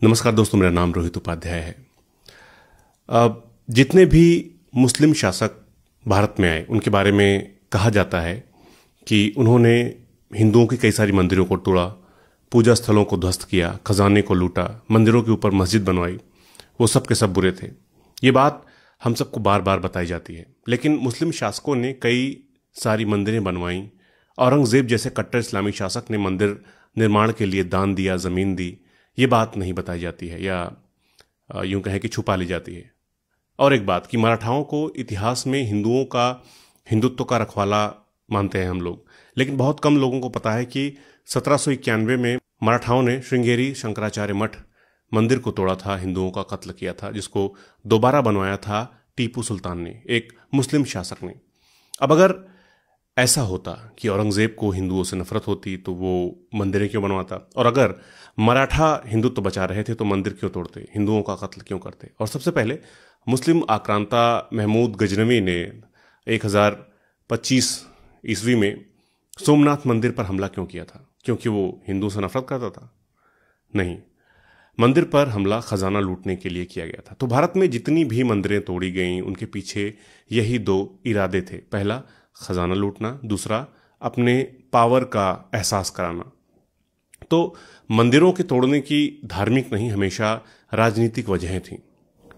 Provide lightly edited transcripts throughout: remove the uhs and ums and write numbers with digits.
नमस्कार दोस्तों, मेरा नाम रोहित उपाध्याय है। जितने भी मुस्लिम शासक भारत में आए उनके बारे में कहा जाता है कि उन्होंने हिंदुओं की कई सारी मंदिरों को तोड़ा, पूजा स्थलों को ध्वस्त किया, खजाने को लूटा, मंदिरों के ऊपर मस्जिद बनवाई। वो सब के सब बुरे थे। ये बात हम सबको बार बार बताई जाती है, लेकिन मुस्लिम शासकों ने कई सारी मंदिरें बनवाई। औरंगजेब जैसे कट्टर इस्लामी शासक ने मंदिर निर्माण के लिए दान दिया, ज़मीन दी। ये बात नहीं बताई जाती है या यूं कहें कि छुपा ली जाती है। और एक बात कि मराठाओं को इतिहास में हिंदुत्व का रखवाला मानते हैं हम लोग, लेकिन बहुत कम लोगों को पता है कि 1791 में मराठाओं ने श्रृंगेरी शंकराचार्य मठ मंदिर को तोड़ा था, हिंदुओं का कत्ल किया था, जिसको दोबारा बनवाया था टीपू सुल्तान ने, एक मुस्लिम शासक ने। अब अगर ऐसा होता कि औरंगजेब को हिंदुओं से नफरत होती तो वो मंदिरें क्यों बनवाता, और अगर मराठा हिंदुत्व बचा रहे थे तो मंदिर क्यों तोड़ते, हिंदुओं का कत्ल क्यों करते। और सबसे पहले मुस्लिम आक्रांता महमूद गजनवी ने 1025 ईस्वी में सोमनाथ मंदिर पर हमला क्यों किया था? क्योंकि वो हिंदुओं से नफरत करता था? नहीं, मंदिर पर हमला खजाना लूटने के लिए किया गया था। तो भारत में जितनी भी मंदिरें तोड़ी गईं उनके पीछे यही दो इरादे थे। पहला, खजाना लूटना, दूसरा, अपने पावर का एहसास कराना। तो मंदिरों के तोड़ने की धार्मिक नहीं, हमेशा राजनीतिक वजहें थीं।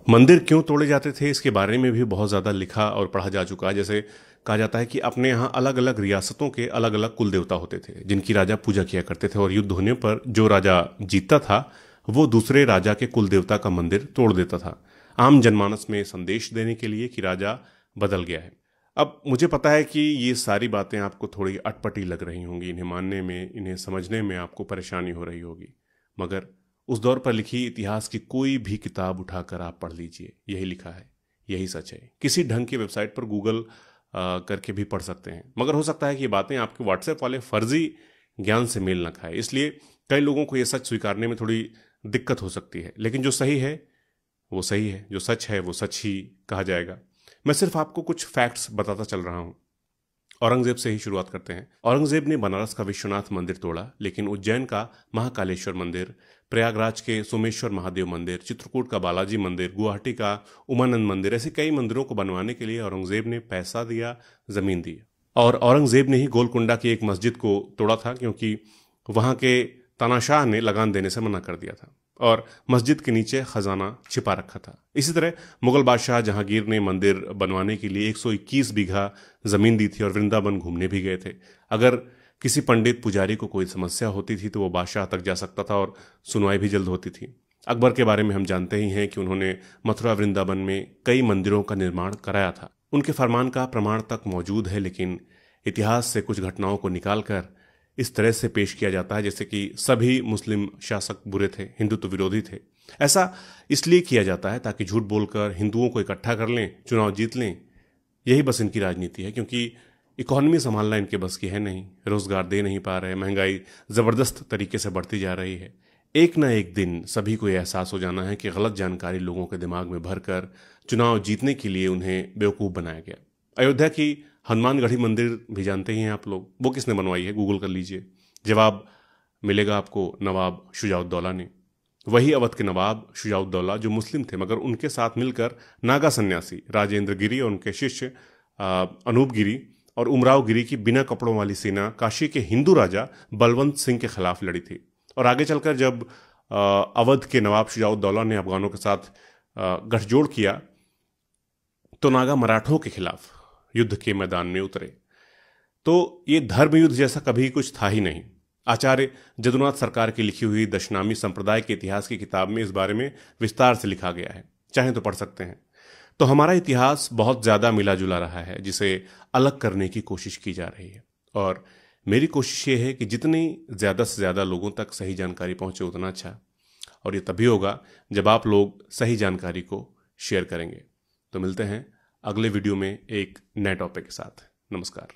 मंदिर क्यों तोड़े जाते थे इसके बारे में भी बहुत ज़्यादा लिखा और पढ़ा जा चुका है। जैसे कहा जाता है कि अपने यहाँ अलग अलग रियासतों के अलग अलग कुल देवता होते थे जिनकी राजा पूजा किया करते थे, और युद्ध होने पर जो राजा जीतता था वो दूसरे राजा के कुल देवता का मंदिर तोड़ देता था, आम जनमानस में संदेश देने के लिए कि राजा बदल गया है। अब मुझे पता है कि ये सारी बातें आपको थोड़ी अटपटी लग रही होंगी, इन्हें मानने में, इन्हें समझने में आपको परेशानी हो रही होगी, मगर उस दौर पर लिखी इतिहास की कोई भी किताब उठाकर आप पढ़ लीजिए, यही लिखा है, यही सच है। किसी ढंग की वेबसाइट पर गूगल करके भी पढ़ सकते हैं, मगर हो सकता है कि ये बातें आपके व्हाट्सएप वाले फर्जी ज्ञान से मेल न खाए, इसलिए कई लोगों को ये सच स्वीकारने में थोड़ी दिक्कत हो सकती है। लेकिन जो सही है वो सही है, जो सच है वो सच ही कहा जाएगा। मैं सिर्फ आपको कुछ फैक्ट्स बताता चल रहा हूं। औरंगजेब से ही शुरुआत करते हैं। औरंगजेब ने बनारस का विश्वनाथ मंदिर तोड़ा, लेकिन उज्जैन का महाकालेश्वर मंदिर, प्रयागराज के सोमेश्वर महादेव मंदिर, चित्रकूट का बालाजी मंदिर, गुवाहाटी का उमानंद मंदिर, ऐसे कई मंदिरों को बनवाने के लिए औरंगजेब ने पैसा दिया, जमीन दी। और औरंगजेब ने ही गोलकुंडा की एक मस्जिद को तोड़ा था, क्योंकि वहां के तानाशाह ने लगान देने से मना कर दिया था और मस्जिद के नीचे खजाना छिपा रखा था। इसी तरह मुगल बादशाह जहांगीर ने मंदिर बनवाने के लिए 121 बीघा जमीन दी थी और वृंदावन घूमने भी गए थे। अगर किसी पंडित पुजारी को कोई समस्या होती थी तो वो बादशाह तक जा सकता था और सुनवाई भी जल्द होती थी। अकबर के बारे में हम जानते ही हैं कि उन्होंने मथुरा वृंदावन में कई मंदिरों का निर्माण कराया था। उनके फरमान का प्रमाण तक मौजूद है, लेकिन इतिहास से कुछ घटनाओं को निकालकर इस तरह से पेश किया जाता है जैसे कि सभी मुस्लिम शासक बुरे थे, हिंदुत्व विरोधी थे। ऐसा इसलिए किया जाता है ताकि झूठ बोलकर हिंदुओं को इकट्ठा कर लें, चुनाव जीत लें। यही बस इनकी राजनीति है, क्योंकि इकोनॉमी संभालना इनके बस की है नहीं, रोजगार दे नहीं पा रहे, महंगाई जबरदस्त तरीके से बढ़ती जा रही है। एक ना एक दिन सभी को यह एहसास हो जाना है कि गलत जानकारी लोगों के दिमाग में भरकर चुनाव जीतने के लिए उन्हें बेवकूफ़ बनाया गया। अयोध्या की हनुमानगढ़ी मंदिर भी जानते ही हैं आप लोग, वो किसने बनवाई है? गूगल कर लीजिए, जवाब मिलेगा आपको, नवाब शुजाउद्दौला ने। वही अवध के नवाब शुजाउद्दौला जो मुस्लिम थे, मगर उनके साथ मिलकर नागा सन्यासी राजेंद्र गिरी और उनके शिष्य अनूप गिरी और उमराव गिरी की बिना कपड़ों वाली सेना काशी के हिंदू राजा बलवंत सिंह के खिलाफ लड़ी थी। और आगे चलकर जब अवध के नवाब शुजाउद्दौला ने अफगानों के साथ गठजोड़ किया तो नागा मराठों के खिलाफ युद्ध के मैदान में उतरे। तो ये धर्म युद्ध जैसा कभी कुछ था ही नहीं। आचार्य जदुनाथ सरकार की लिखी हुई दशनामी संप्रदाय के इतिहास की किताब में इस बारे में विस्तार से लिखा गया है, चाहे तो पढ़ सकते हैं। तो हमारा इतिहास बहुत ज्यादा मिला जुला रहा है, जिसे अलग करने की कोशिश की जा रही है। और मेरी कोशिश ये है कि जितनी ज्यादा से ज्यादा लोगों तक सही जानकारी पहुंचे उतना अच्छा, और ये तभी होगा जब आप लोग सही जानकारी को शेयर करेंगे। तो मिलते हैं अगले वीडियो में एक नए टॉपिक के साथ। नमस्कार।